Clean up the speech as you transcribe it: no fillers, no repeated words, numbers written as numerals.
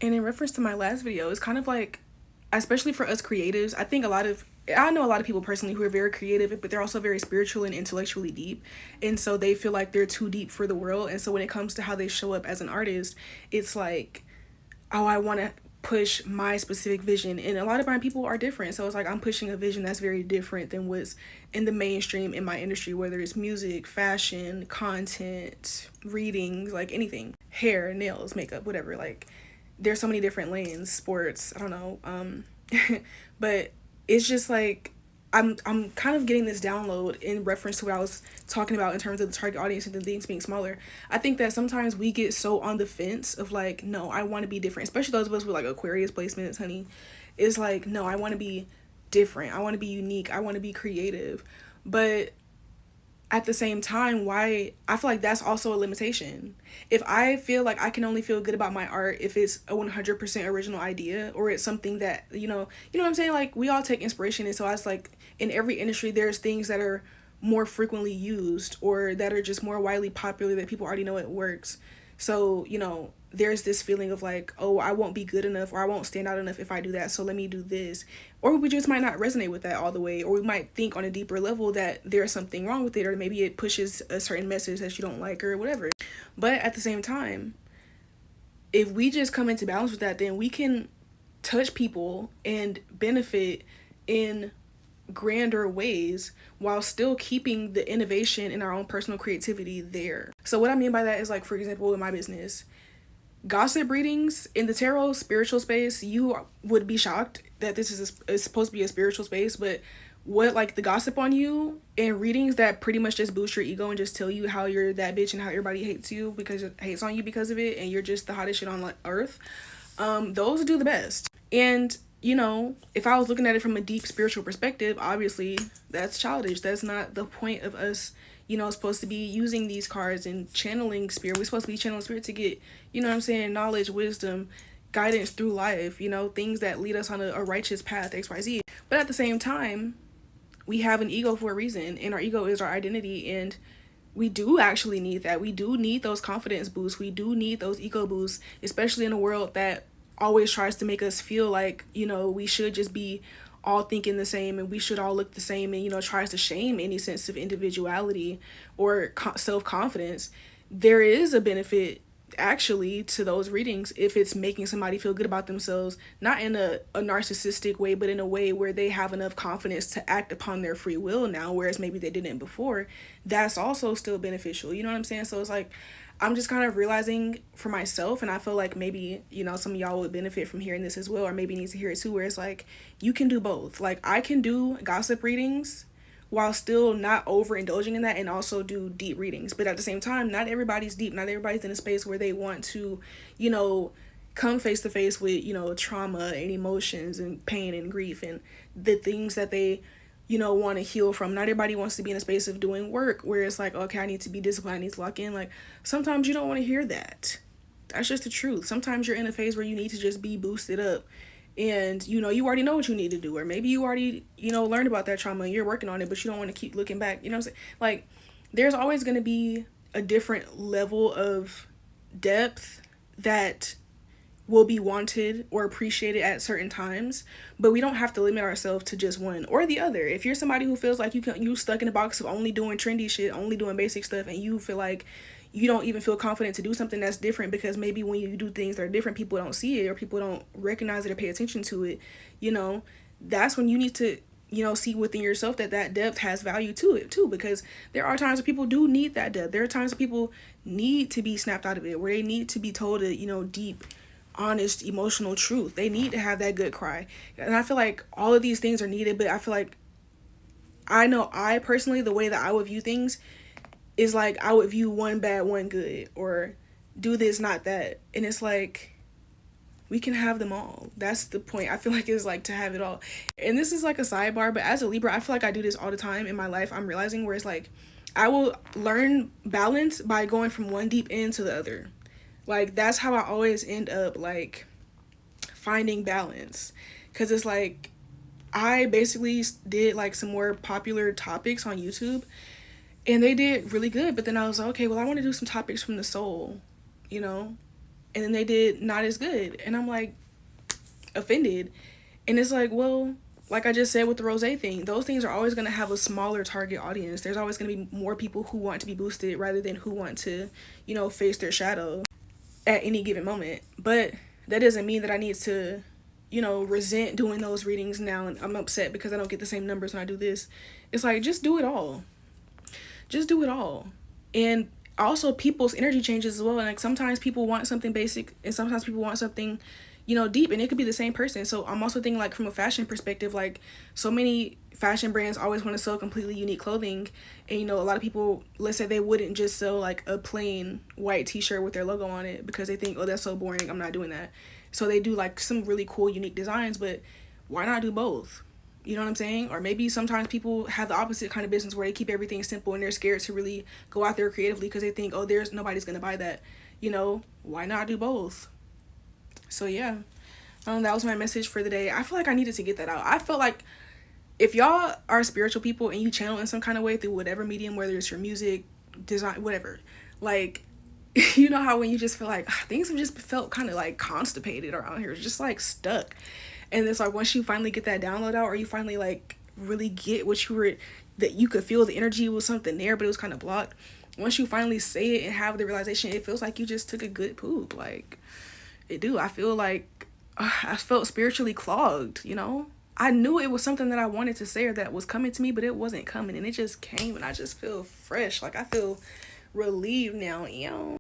And in reference to my last video, it's kind of like, especially for us creatives, I know a lot of people personally who are very creative, but they're also very spiritual and intellectually deep. And so they feel like they're too deep for the world. And so when it comes to how they show up as an artist, it's like, oh, I want to push my specific vision. And a lot of my people are different. So it's like I'm pushing a vision that's very different than what's in the mainstream in my industry, whether it's music, fashion, content, readings, like anything, hair, nails, makeup, whatever. Like there's so many different lanes, sports, I don't know. But it's just like I'm kind of getting this download in reference to what I was talking about in terms of the target audience and the things being smaller. I think that sometimes we get so on the fence of like, no, I want to be different, especially those of us with like Aquarius placements, honey. It's like, no, I want to be different. I want to be unique. I want to be creative. But at the same time, why I feel like that's also a limitation. If I feel like I can only feel good about my art if it's a 100% original idea, or it's something that, you know what I'm saying? Like we all take inspiration. And so I was like, in every industry, there's things that are more frequently used or that are just more widely popular that people already know it works. So, there's this feeling of like, oh, I won't be good enough or I won't stand out enough if I do that. So let me do this. Or we just might not resonate with that all the way. Or we might think on a deeper level that there's something wrong with it, or maybe it pushes a certain message that you don't like or whatever. But at the same time, if we just come into balance with that, then we can touch people and benefit in grander ways while still keeping the innovation in our own personal creativity there. So what I mean by that is, like, for example, in my business, gossip readings in the tarot spiritual space, you would be shocked that this is supposed to be a spiritual space, but what, like, the gossip on you and readings that pretty much just boost your ego and just tell you how you're that bitch and how everybody hates you because it hates on you because of it and you're just the hottest shit on like earth, those do the best. And if I was looking at it from a deep spiritual perspective, obviously that's childish. That's not the point of us, supposed to be using these cards and channeling spirit. We're supposed to be channeling spirit to get, knowledge, wisdom, guidance through life, things that lead us on a righteous path, XYZ. But at the same time, we have an ego for a reason, and our ego is our identity, and we do actually need that. We do need those confidence boosts. We do need those ego boosts, especially in a world that always tries to make us feel like, we should just be all thinking the same and we should all look the same, and, tries to shame any sense of individuality or self-confidence. There is a benefit actually to those readings if it's making somebody feel good about themselves, not in a narcissistic way, but in a way where they have enough confidence to act upon their free will now, whereas maybe they didn't before. That's also still beneficial, you know what I'm saying? So it's like, I'm just kind of realizing for myself, and I feel like maybe, some of y'all would benefit from hearing this as well, or maybe need to hear it too, where it's like, you can do both. Like, I can do gossip readings while still not overindulging in that, and also do deep readings. But at the same time, not everybody's deep. Not everybody's in a space where they want to, come face to face with, trauma and emotions and pain and grief and the things that they, want to heal from. Not everybody wants to be in a space of doing work where it's like, okay, I need to be disciplined, I need to lock in. Like, sometimes you don't want to hear that. That's just the truth. Sometimes you're in a phase where you need to just be boosted up, and you already know what you need to do, or maybe you already learned about that trauma and you're working on it, but you don't want to keep looking back. You know what I'm saying? Like, there's always going to be a different level of depth that will be wanted or appreciated at certain times, but we don't have to limit ourselves to just one or the other. If you're somebody who feels like you stuck in a box of only doing trendy shit, only doing basic stuff, and you feel like you don't even feel confident to do something that's different because maybe when you do things that are different, people don't see it or people don't recognize it or pay attention to it, that's when you need to see within yourself that depth has value to it too, because there are times where people do need that depth. There are times where people need to be snapped out of it, where they need to be told a deep, honest, emotional truth. They need to have that good cry. And I feel like all of these things are needed, but I feel like I personally, the way that I would view things is like I would view one bad, one good, or do this, not that. And it's like, we can have them all. That's the point. I feel like it's like to have it all. And this is like a sidebar, but as a Libra, I feel like I do this all the time in my life. I'm realizing where it's like, I will learn balance by going from one deep end to the other. Like, that's how I always end up, like, finding balance. Because it's like, I basically did, like, some more popular topics on YouTube, and they did really good. But then I was like, okay, well, I want to do some topics from the soul, and then they did not as good, and I'm like offended. And it's like, well, like I just said with the rose thing, those things are always going to have a smaller target audience. There's always going to be more people who want to be boosted rather than who want to, you know, face their shadow at any given moment. But that doesn't mean that I need to, you know, resent doing those readings now, and I'm upset because I don't get the same numbers when I do this. It's like, just do it all. Just do it all. And also, people's energy changes as well. And like, sometimes people want something basic, and sometimes people want something, you know, deep, and it could be the same person. So I'm also thinking, like, from a fashion perspective, like, so many fashion brands always want to sell completely unique clothing, and you know, a lot of people, let's say, they wouldn't just sell like a plain white t-shirt with their logo on it because they think, oh, that's so boring, I'm not doing that. So they do like some really cool unique designs, but why not do both? You know what I'm saying? Or maybe sometimes people have the opposite kind of business where they keep everything simple and they're scared to really go out there creatively because they think, oh, there's nobody's gonna buy that. You know, why not do both? So yeah, that was my message for the day. I feel like I needed to get that out. I felt like if y'all are spiritual people and you channel in some kind of way through whatever medium, whether it's your music, design, whatever, like, you know how when you just feel like things have just felt kind of like constipated around here, just like stuck. And it's like once you finally get that download out, or you finally like really get what you were, that you could feel the energy was something there, but it was kind of blocked. Once you finally say it and have the realization, it feels like you just took a good poop. Like, it do. I feel like I felt spiritually clogged, you know? I knew it was something that I wanted to say or that was coming to me, but it wasn't coming, and it just came, and I just feel fresh. Like, I feel relieved now, you know?